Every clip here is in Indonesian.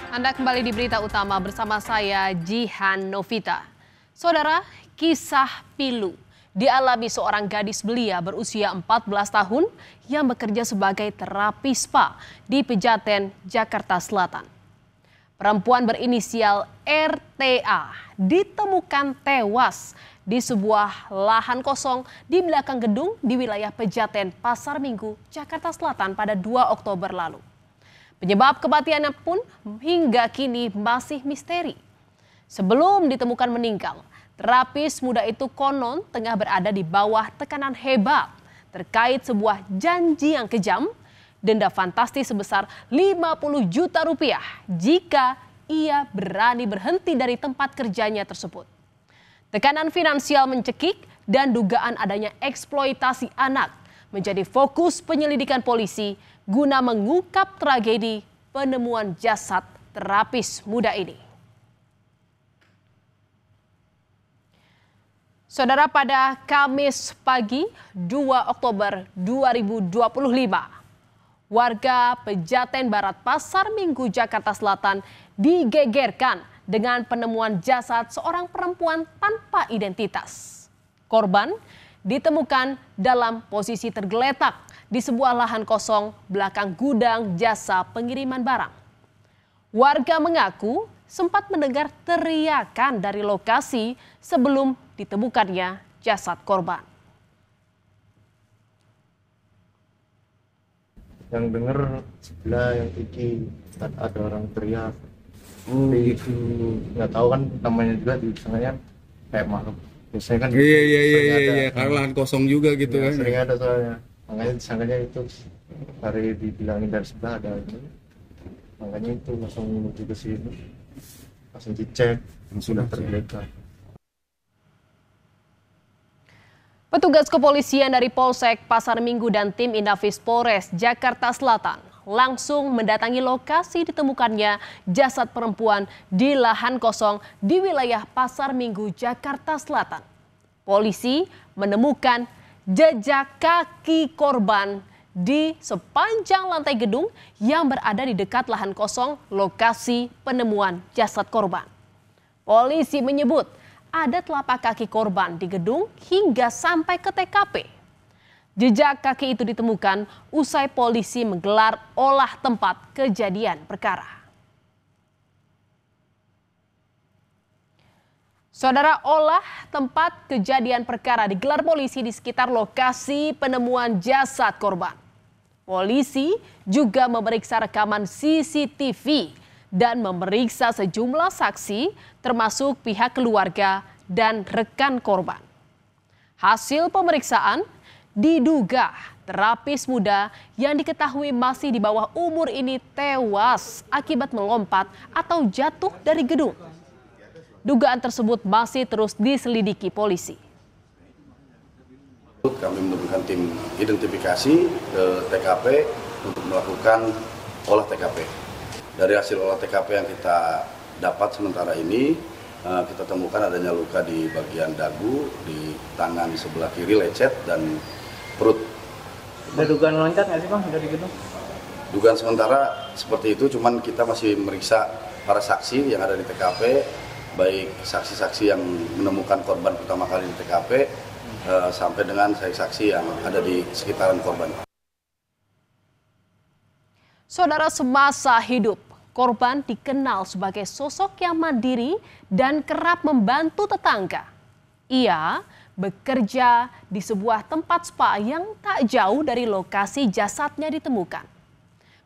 Anda kembali di Berita Utama bersama saya Jihan Novita. Saudara, kisah pilu dialami seorang gadis belia berusia 14 tahun yang bekerja sebagai terapis spa di Pejaten, Jakarta Selatan. Perempuan berinisial RTA ditemukan tewas di sebuah lahan kosong di belakang gedung di wilayah Pejaten, Pasar Minggu, Jakarta Selatan pada 2 Oktober lalu. Penyebab kematiannya pun hingga kini masih misteri. Sebelum ditemukan meninggal, terapis muda itu konon tengah berada di bawah tekanan hebat terkait sebuah janji yang kejam, denda fantastis sebesar 50 juta rupiah jika ia berani berhenti dari tempat kerjanya tersebut. Tekanan finansial mencekik dan dugaan adanya eksploitasi anak menjadi fokus penyelidikan polisi guna mengungkap tragedi penemuan jasad terapis muda ini. Saudara, pada Kamis pagi 2 Oktober 2025, warga Pejaten Barat Pasar Minggu Jakarta Selatan digegerkan dengan penemuan jasad seorang perempuan tanpa identitas. Korban ditemukan dalam posisi tergeletak di sebuah lahan kosong belakang gudang jasa pengiriman barang. Warga mengaku sempat mendengar teriakan dari lokasi sebelum ditemukannya jasad korban. Yang dengar sebelah yang tinggi ada orang teriak. Itu nggak tahu kan namanya juga di sananya kayak makhluk. Biasanya kan iya karena lahan kosong juga gitu ya, kan. Sering ada soalnya. Makanya disangkanya itu dari dibilangin dari sebelah ada ini. Makanya itu langsung menuju ke sini. Langsung dicek, sudah tergeletak. Petugas kepolisian dari Polsek Pasar Minggu dan tim Inafis Polres Jakarta Selatan langsung mendatangi lokasi ditemukannya jasad perempuan di lahan kosong di wilayah Pasar Minggu, Jakarta Selatan. Polisi menemukan jejak kaki korban di sepanjang lantai gedung yang berada di dekat lahan kosong lokasi penemuan jasad korban. Polisi menyebut ada telapak kaki korban di gedung hingga sampai ke TKP. Jejak kaki itu ditemukan usai polisi menggelar olah tempat kejadian perkara. Saudara, olah tempat kejadian perkara digelar polisi di sekitar lokasi penemuan jasad korban. Polisi juga memeriksa rekaman CCTV dan memeriksa sejumlah saksi termasuk pihak keluarga dan rekan korban. Hasil pemeriksaan diduga terapis muda yang diketahui masih di bawah umur ini tewas akibat melompat atau jatuh dari gedung. Dugaan tersebut masih terus diselidiki polisi. Kami menurunkan tim identifikasi ke TKP untuk melakukan olah TKP. Dari hasil olah TKP yang kita dapat sementara ini, kita temukan adanya luka di bagian dagu, di tangan sebelah kiri lecet dan perut. Ada dugaan loncat nggak sih Bang dari gedung? Dugaan sementara seperti itu, cuman kita masih meriksa para saksi yang ada di TKP, baik saksi-saksi yang menemukan korban pertama kali di TKP, sampai dengan saksi yang ada di sekitaran korban. Saudara, semasa hidup, korban dikenal sebagai sosok yang mandiri dan kerap membantu tetangga. Ia bekerja di sebuah tempat spa yang tak jauh dari lokasi jasadnya ditemukan.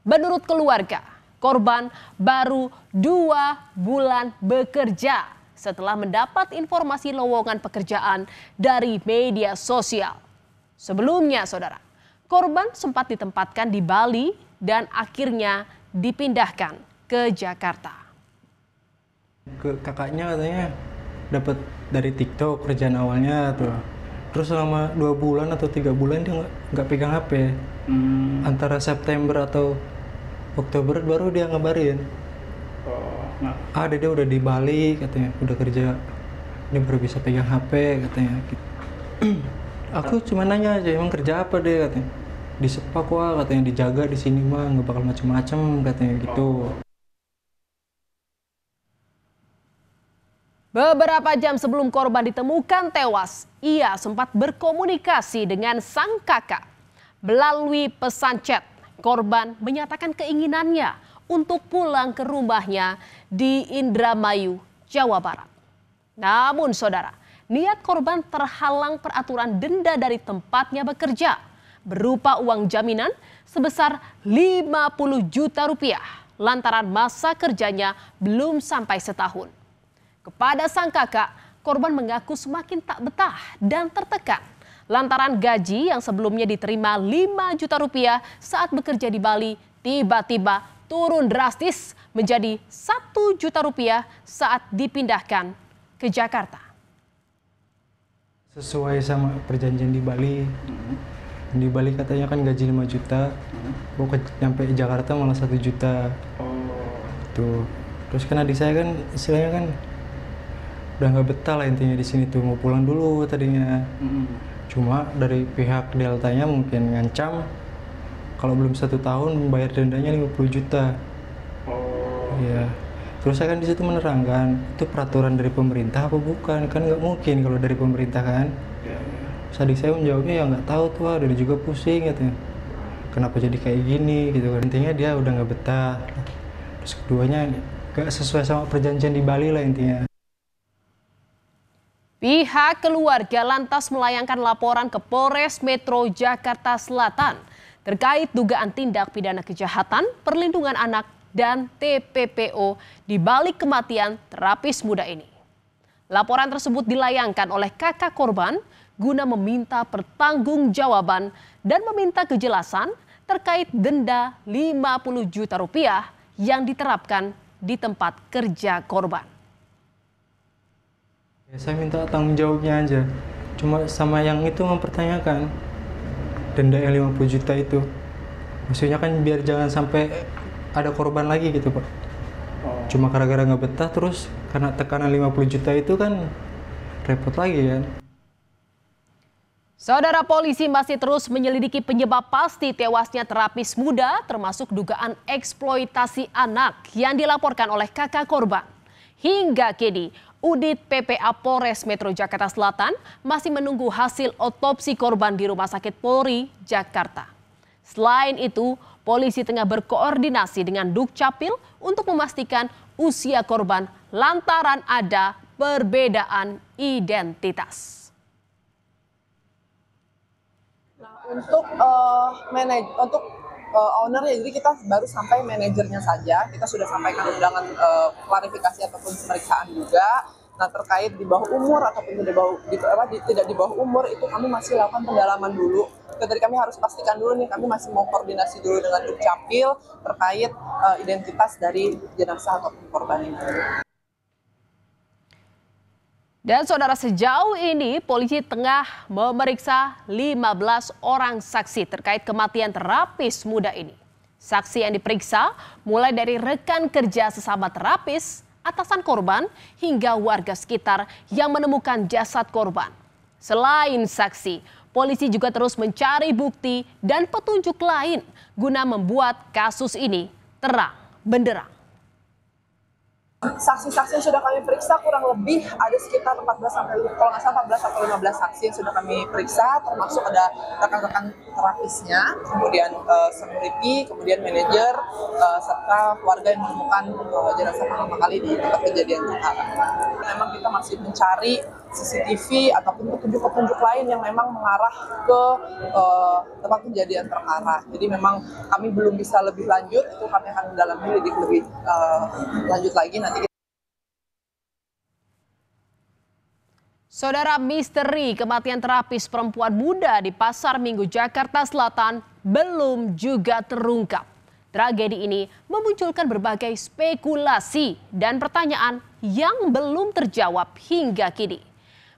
Menurut keluarga, korban baru 2 bulan bekerja setelah mendapat informasi lowongan pekerjaan dari media sosial. Sebelumnya, saudara, korban sempat ditempatkan di Bali dan akhirnya dipindahkan ke Jakarta. Kakaknya katanya dapat dari TikTok kerjaan awalnya tuh. Terus selama 2 bulan atau 3 bulan dia nggak pegang HP. Antara September atau Oktober baru dia ngabarin. Dia udah di Bali katanya, udah kerja. Dia baru bisa pegang HP katanya. Aku cuma nanya aja, emang kerja apa deh katanya. Di sepak katanya, dijaga di sini mah nggak bakal macem-macem katanya gitu. Beberapa jam sebelum korban ditemukan tewas, ia sempat berkomunikasi dengan sang kakak. Melalui pesan chat, korban menyatakan keinginannya untuk pulang ke rumahnya di Indramayu, Jawa Barat. Namun saudara, niat korban terhalang peraturan denda dari tempatnya bekerja berupa uang jaminan sebesar 50 juta rupiah lantaran masa kerjanya belum sampai setahun. Kepada sang kakak, korban mengaku semakin tak betah dan tertekan lantaran gaji yang sebelumnya diterima 5 juta rupiah saat bekerja di Bali tiba-tiba turun drastis menjadi 1 juta rupiah saat dipindahkan ke Jakarta. Sesuai sama perjanjian di Bali. Di Bali katanya kan gaji 5 juta, pokoknya nyampe Jakarta malah 1 juta. Tuh. Terus kan adik saya kan istilahnya kan udah nggak betah lah intinya di sini tuh, mau pulang dulu tadinya. Cuma dari pihak Deltanya mungkin ngancam kalau belum 1 tahun membayar dendanya 50 juta. Iya. Terus saya kan di situ menerangkan itu peraturan dari pemerintah apa bukan, kan nggak mungkin kalau dari pemerintah kan. Terus adik saya menjawabnya ya nggak tahu tuh, dari juga pusing katanya. Kenapa jadi kayak gini gitu kan. Intinya dia udah nggak betah. Terus keduanya nggak sesuai sama perjanjian di Bali lah intinya. Pihak keluarga lantas melayangkan laporan ke Polres Metro Jakarta Selatan terkait dugaan tindak pidana kejahatan, perlindungan anak, dan TPPO di balik kematian terapis muda ini. Laporan tersebut dilayangkan oleh kakak korban guna meminta pertanggungjawaban dan meminta kejelasan terkait denda 50 juta rupiah yang diterapkan di tempat kerja korban. Ya, saya minta tanggung jawabnya aja. Cuma sama yang itu mempertanyakan denda yang 50 juta itu. Maksudnya kan biar jangan sampai ada korban lagi gitu Pak. Cuma gara-gara nggak betah terus karena tekanan 50 juta itu kan repot lagi kan. Saudara, polisi masih terus menyelidiki penyebab pasti tewasnya terapis muda termasuk dugaan eksploitasi anak yang dilaporkan oleh kakak korban. Hingga kini, Unit PPA Polres Metro Jakarta Selatan masih menunggu hasil otopsi korban di Rumah Sakit Polri, Jakarta. Selain itu, polisi tengah berkoordinasi dengan Dukcapil untuk memastikan usia korban lantaran ada perbedaan identitas. Nah, untuk ownernya, jadi kita baru sampai manajernya saja. Kita sudah sampaikan undangan klarifikasi ataupun pemeriksaan juga. Nah, terkait di bawah umur ataupun tidak di bawah umur itu kami masih lakukan pendalaman dulu. Jadi kami harus pastikan dulu nih, kami masih mau koordinasi dulu dengan Dukcapil terkait identitas dari jenazah ataupun korban ini. Dan saudara, sejauh ini polisi tengah memeriksa 15 orang saksi terkait kematian terapis muda ini. Saksi yang diperiksa mulai dari rekan kerja sesama terapis, atasan korban, hingga warga sekitar yang menemukan jasad korban. Selain saksi, polisi juga terus mencari bukti dan petunjuk lain guna membuat kasus ini terang benderang. Saksi-saksi yang sudah kami periksa kurang lebih ada sekitar 14 atau 15 saksi yang sudah kami periksa, termasuk ada rekan-rekan terapisnya, kemudian security, kemudian manajer, serta warga yang menemukan jenazah pertama kali di tempat kejadian perkara. Memang kita masih mencari CCTV ataupun petunjuk-petunjuk lain yang memang mengarah ke tempat kejadian perkara. Jadi memang kami belum bisa lebih lanjut, itu kami akan mendalami lebih lanjut lagi nanti. Saudara, misteri kematian terapis perempuan muda di Pasar Minggu, Jakarta Selatan belum juga terungkap. Tragedi ini memunculkan berbagai spekulasi dan pertanyaan yang belum terjawab hingga kini.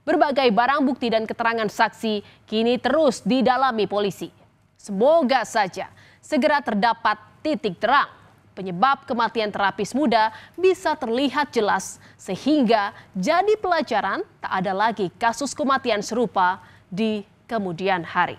Berbagai barang bukti dan keterangan saksi kini terus didalami polisi. Semoga saja segera terdapat titik terang. Penyebab kematian terapis muda bisa terlihat jelas sehingga jadi pelajaran tak ada lagi kasus kematian serupa di kemudian hari.